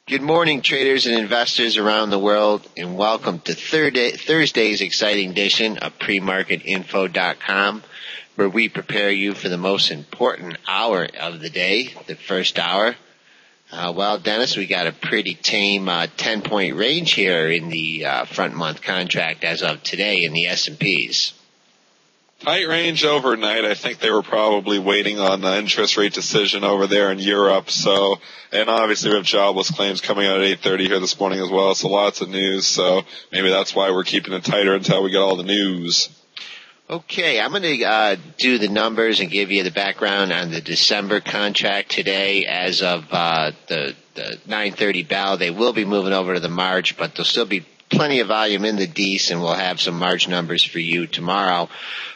Good morning, traders and investors around the world, and welcome to Thursday's exciting edition of premarketinfo.com, where we prepare you for the most important hour of the day, the first hour. Well, Dennis, we got a pretty tame 10-point range here in the front month contract as of today in the S&Ps. Tight range overnight. I think they were probably waiting on the interest rate decision over there in Europe. So, and obviously we have jobless claims coming out at 8:30 here this morning as well. So lots of news. So maybe that's why we're keeping it tighter until we get all the news. Okay, I'm going to do the numbers and give you the background on the December contract today as of the 9:30 bell. They will be moving over to the March, but there'll still be plenty of volume in the D's, and we'll have some March numbers for you tomorrow.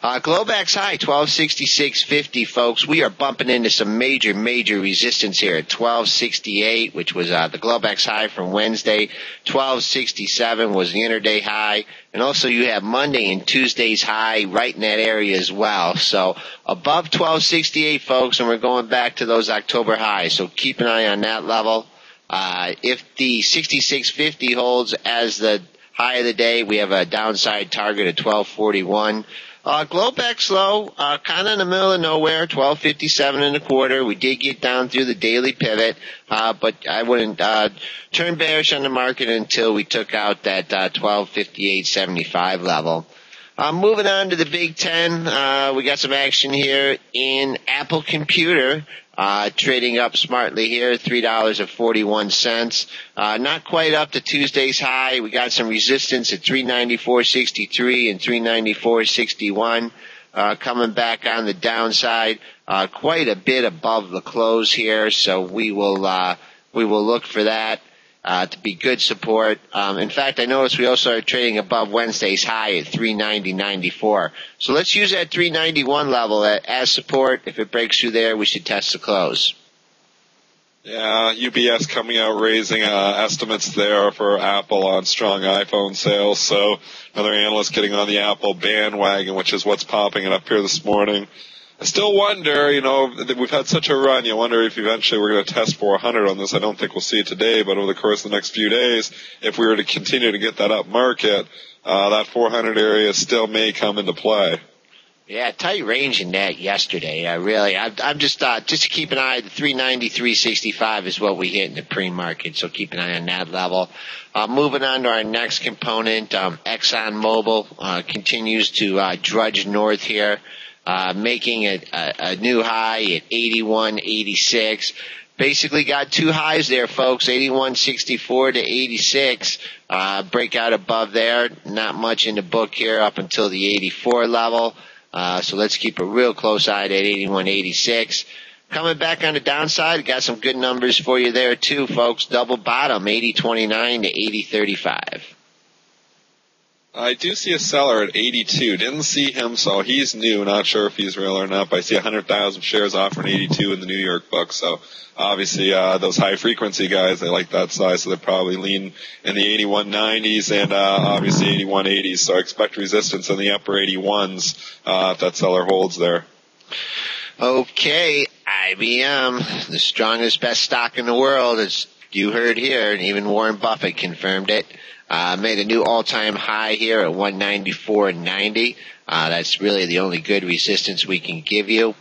Globex high, 1266.50, folks. We are bumping into some major resistance here at 1268, which was the Globex high from Wednesday. 1267 was the interday high. And also you have Monday and Tuesday's high right in that area as well. So above 1268, folks, and we're going back to those October highs. So keep an eye on that level. If the 66.50 holds as the high of the day, we have a downside target at 1241. Globex low, kind of in the middle of nowhere, 1257.25. We did get down through the daily pivot, but I wouldn't turn bearish on the market until we took out that 1258.75 level. Moving on to the Big Ten, we got some action here in Apple Computer. Trading up smartly here, $3.41. Not quite up to Tuesday's high. We got some resistance at 394.63 and 394.61. Coming back on the downside, quite a bit above the close here. So we will look for that. To be good support. In fact, I noticed we also are trading above Wednesday's high at 390.94. So let's use that 391 level as support. If it breaks through there, we should test the close. Yeah, UBS coming out raising estimates there for Apple on strong iPhone sales. So another analyst getting on the Apple bandwagon, which is what's popping it up here this morning. I still wonder, we've had such a run, you wonder if eventually we're going to test 400 on this. I don't think we'll see it today, but over the course of the next few days, if we were to continue to get that up market, that 400 area still may come into play. Yeah, tight range in that yesterday. I'm just to keep an eye. The 393.65 is what we hit in the pre-market, so keep an eye on that level. Moving on to our next component, ExxonMobil continues to drudge north here. Making a new high at 81.86. Basically got two highs there, folks, 81.64 to 86. Breakout above there. Not much in the book here up until the 84 level. So let's keep a real close eye at 81.86. Coming back on the downside, got some good numbers for you there too, folks. Double bottom, 80.29 to 80.35. I do see a seller at 82. Didn't see him, so he's new. Not sure if he's real or not, but I see 100,000 shares offering 82 in the New York book. So obviously, those high frequency guys, they like that size, so they probably lean in the 81.90s and, obviously 81.80s. So I expect resistance in the upper 81s, if that seller holds there. Okay. IBM, the strongest, best stock in the world, as you heard here, and even Warren Buffett confirmed it. Made a new all-time high here at 194.90. That's really the only good resistance we can give you.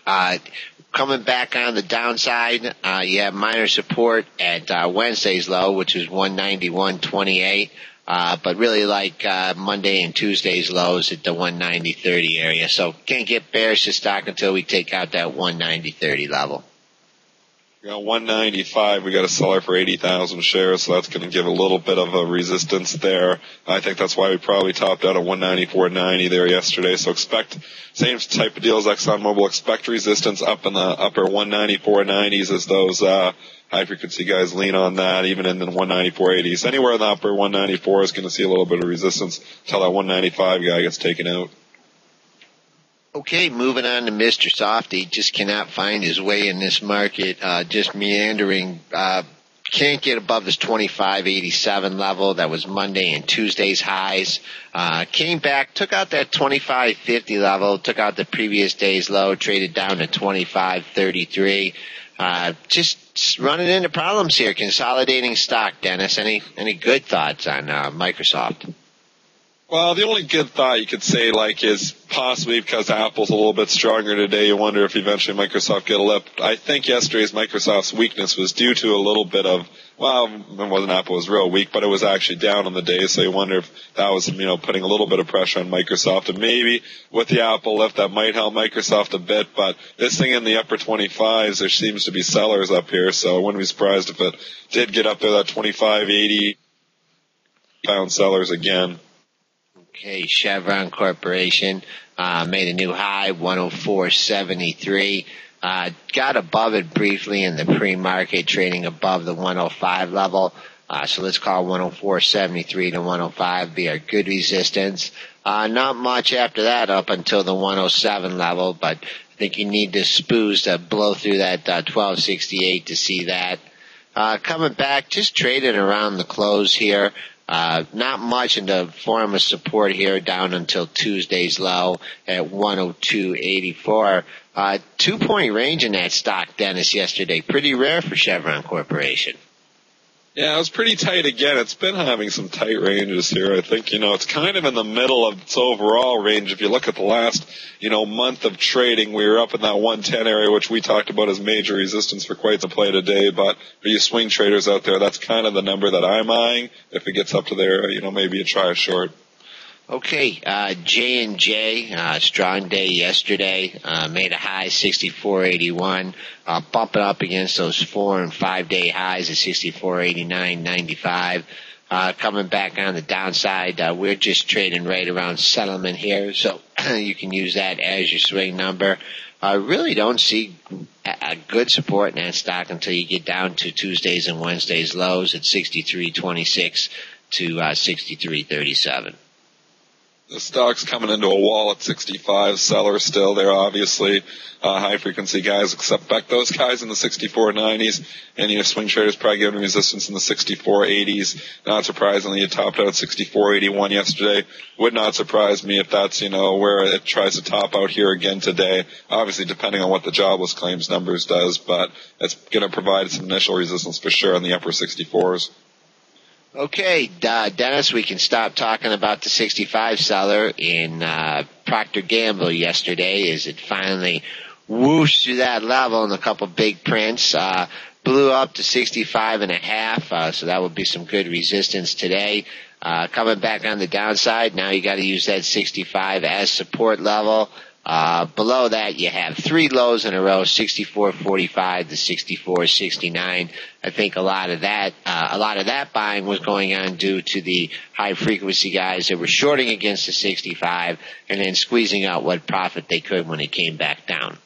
Coming back on the downside, you have minor support at Wednesday's low, which is 191.28. But really like Monday and Tuesday's lows at the 190.30 area. So can't get bearish to stock until we take out that 190.30 level. We got 195. We got a seller for 80,000 shares, so that's going to give a little bit of a resistance there. I think that's why we probably topped out at 194.90 there yesterday. So expect same type of deal as ExxonMobil. Expect resistance up in the upper 194.90s as those high frequency guys lean on that, even in the 194.80s. Anywhere in the upper 194 is going to see a little bit of resistance until that 195 guy gets taken out. Okay, moving on to Mr. Softy. Just cannot find his way in this market. Just meandering. Can't get above this 25.87 level. That was Monday and Tuesday's highs. Came back, took out that 25.50 level, took out the previous day's low, traded down to 25.33. Just running into problems here, consolidating stock. Dennis, any good thoughts on Microsoft? Well, the only good thought you could say, is possibly because Apple's a little bit stronger today, you wonder if eventually Microsoft get a lift. I think yesterday's Microsoft's weakness was due to a little bit of, it wasn't Apple was real weak, but it was actually down on the day, so you wonder if that was, putting a little bit of pressure on Microsoft. And maybe with the Apple lift, that might help Microsoft a bit, but this thing in the upper 25s, there seems to be sellers up here, so I wouldn't be surprised if it did get up there, that 25.80, found sellers again. Okay, Chevron Corporation made a new high, 104.73. Got above it briefly in the pre-market, trading above the 105 level. So let's call 104.73 to 105 be our good resistance. Not much after that up until the 107 level, but I think you need the SPUs to blow through that 1268 to see that. Coming back, just trading around the close here. Not much in the form of support here down until Tuesday's low at 102.84. 2-point range in that stock, Dennis, yesterday. Pretty rare for Chevron Corporation. Yeah, it was pretty tight again. It's been having some tight ranges here. I think, it's kind of in the middle of its overall range. If you look at the last, month of trading, we were up in that 110 area, which we talked about as major resistance for quite the play today. But for you swing traders out there, that's kind of the number that I'm eyeing. If it gets up to there, maybe you try a short. Okay, J&J, strong day yesterday, made a high 64.81, bumping up against those 4 and 5 day highs at 64.89.95. Coming back on the downside, we're just trading right around settlement here, so you can use that as your swing number. I really don't see a good support in that stock until you get down to Tuesdays and Wednesdays lows at 63.26 to 63.37. The stock's coming into a wall at 65. Sellers still there, obviously. High-frequency guys expect those guys in the 64.90s. And your swing traders probably giving resistance in the 64.80s. Not surprisingly, it topped out at 64.81 yesterday. Would not surprise me if that's, where it tries to top out here again today. Obviously, depending on what the jobless claims numbers does. But it's going to provide some initial resistance for sure in the upper 64s. Okay, Dennis, we can stop talking about the 65 seller in Procter & Gamble yesterday as it finally whooshed through that level and a couple big prints. Blew up to 65.5, so that would be some good resistance today. Coming back on the downside, now you got to use that 65 as support level. Below that, you have 3 lows in a row, 64.45 to 64.69. I think a lot of that buying was going on due to the high frequency guys that were shorting against the 65 and then squeezing out what profit they could when it came back down.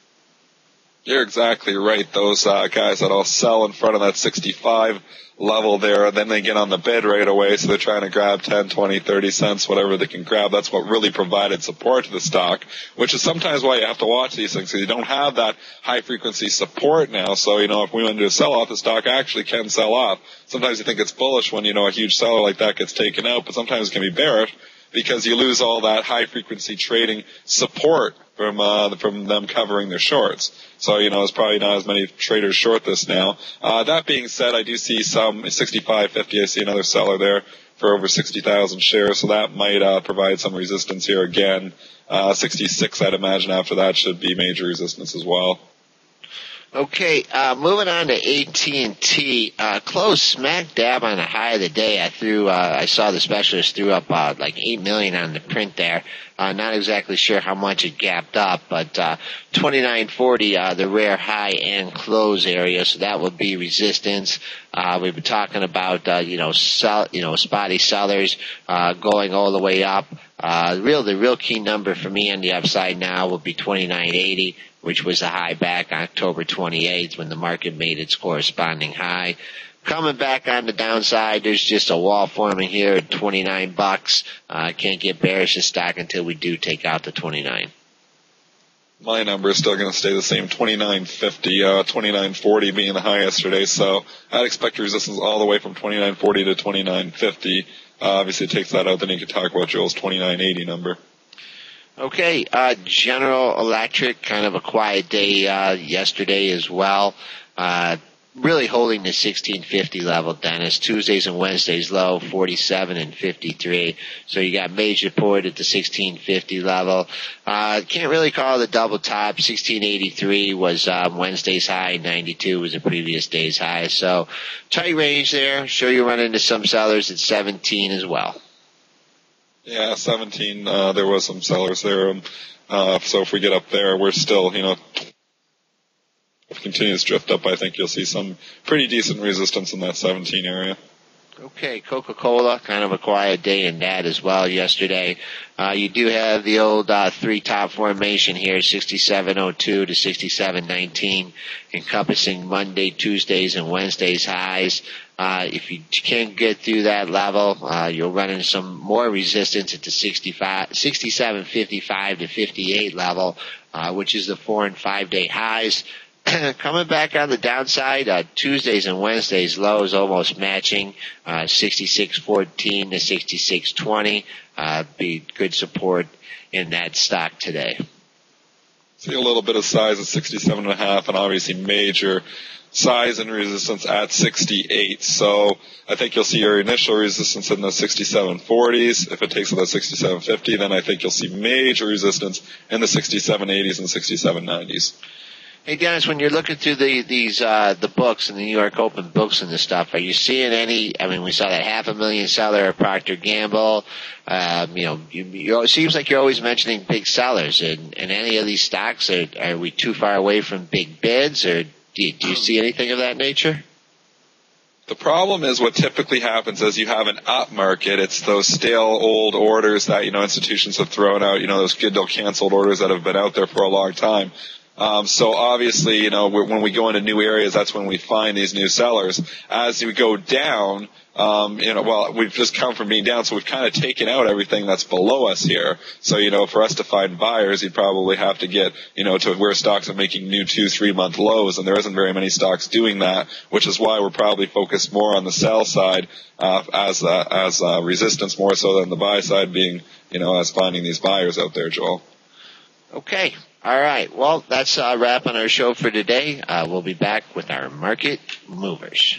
You're exactly right. Those guys that all sell in front of that 65 level there, and then they get on the bid right away, so they're trying to grab 10, 20, 30 cents, whatever they can grab. That's what really provided support to the stock, which is sometimes why you have to watch these things, because you don't have that high-frequency support now. So, if we want to do a sell-off, the stock actually can sell off. Sometimes you think it's bullish when, a huge seller like that gets taken out, but sometimes it can be bearish because you lose all that high-frequency trading support from them covering their shorts. So, there's probably not as many traders short this now. That being said, I do see some 65.50. I see another seller there for over 60,000 shares, so that might provide some resistance here again. 66, I'd imagine after that should be major resistance as well. Okay, moving on to AT&T, closed smack dab on the high of the day. I saw the specialist threw up like $8 million on the print there. Not exactly sure how much it gapped up, but 29.40, the rare high and close area, so that would be resistance. We've been talking about spotty sellers going all the way up. The real key number for me on the upside now will be 29.80. Which was the high back October 28th when the market made its corresponding high. Coming back on the downside, there's just a wall forming here at $29. Can't get bearish in stock until we do take out the 29. My number is still going to stay the same, 29.50, 29.40 being the high yesterday. So I'd expect resistance all the way from 29.40 to 29.50. Obviously, it takes that out, then you can talk about Joel's 29.80 number. Okay, General Electric, kind of a quiet day yesterday as well. really holding the 1650 level, Dennis. Tuesdays and Wednesdays low, 47 and 53. So you got major support at the 1650 level. Can't really call it a double top. 1683 was Wednesday's high. 92 was the previous day's high. So tight range there. Sure you run into some sellers at 17 as well. Yeah, 17, there was some sellers there. So if we get up there, we're still, if it continues to drift up, I think you'll see some pretty decent resistance in that 17 area. Okay, Coca-Cola, kind of a quiet day in that as well yesterday. You do have the old three-top formation here, 6702 to 6719, encompassing Monday, Tuesdays, and Wednesdays highs. If you can't get through that level, you'll run into some more resistance at the 6755 to 58 level, which is the 4 and 5 day highs. Coming back on the downside, Tuesdays and Wednesdays lows almost matching, 66.14 to 66.20, be good support in that stock today. See a little bit of size at 67.5 and obviously major size and resistance at 68. So I think you'll see your initial resistance in the 67.40s. If it takes to that 67.50, then I think you'll see major resistance in the 67.80s and 67.90s. Hey Dennis, when you're looking through the books and the New York Open books and the stuff, are you seeing any? I mean, we saw that 500,000 seller at Procter Gamble. It seems like you're always mentioning big sellers. In any of these stocks, are we too far away from big bids, or do you see anything of that nature? The problem is what typically happens is you have an up market. It's those stale old orders that institutions have thrown out. Those good old canceled orders that have been out there for a long time. So obviously, when we go into new areas, that's when we find these new sellers. As we go down, we've just come from being down, so we've kind of taken out everything that's below us here. So, for us to find buyers, you'd probably have to get, to where stocks are making new 2-3 month lows, and there isn't very many stocks doing that, which is why we're probably focused more on the sell side, as resistance more so than the buy side being, as finding these buyers out there, Joel. Okay. All right. Well, that's a wrap on our show for today. We'll be back with our market movers.